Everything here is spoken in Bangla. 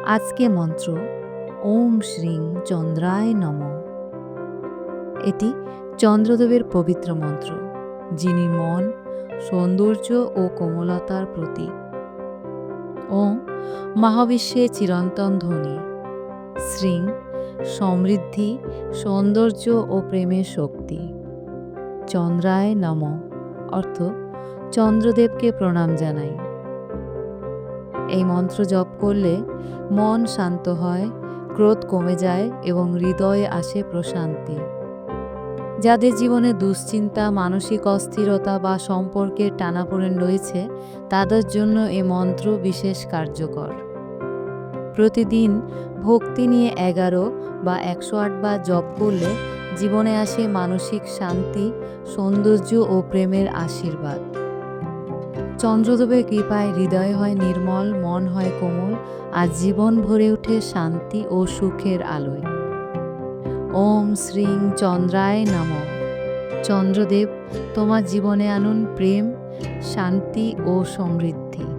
আজকে মন্ত্র ওম শ্রীং চন্দ্রায় নমঃ। এটি চন্দ্রদেবের পবিত্র মন্ত্র, যিনি মন, সৌন্দর্য ও কোমলতার প্রতীক। ওম মহাবিশ্বে চিরন্তন ধ্বনি। শ্রীং সমৃদ্ধি, সৌন্দর্য ও প্রেমের শক্তি। চন্দ্রায় নমঃ অর্থ চন্দ্রদেবকে প্রণাম জানাই। এই মন্ত্র জপ করলে মন শান্ত হয়, ক্রোধ কমে যায় এবং হৃদয়ে আসে প্রশান্তি। যাদের জীবনে দুশ্চিন্তা, মানসিক অস্থিরতা বা সম্পর্কের টানাপোড়েন রয়েছে, তাদের জন্য এই মন্ত্র বিশেষ কার্যকর। প্রতিদিন ভক্তি নিয়ে 11 বা 108 বার জপ করলে জীবনে আসে মানসিক শান্তি, সৌন্দর্য ও প্রেমের আশীর্বাদ। চন্দ্রদেবের কৃপায় হৃদয় হয় নির্মল, মন হয় কোমল, আর জীবন ভরে ওঠে শান্তি ও সুখের আলোয়। ওম শ্রীং চন্দ্রায় নমঃ। চন্দ্রদেব তোমার জীবনে আনুন প্রেম, শান্তি ও সমৃদ্ধি।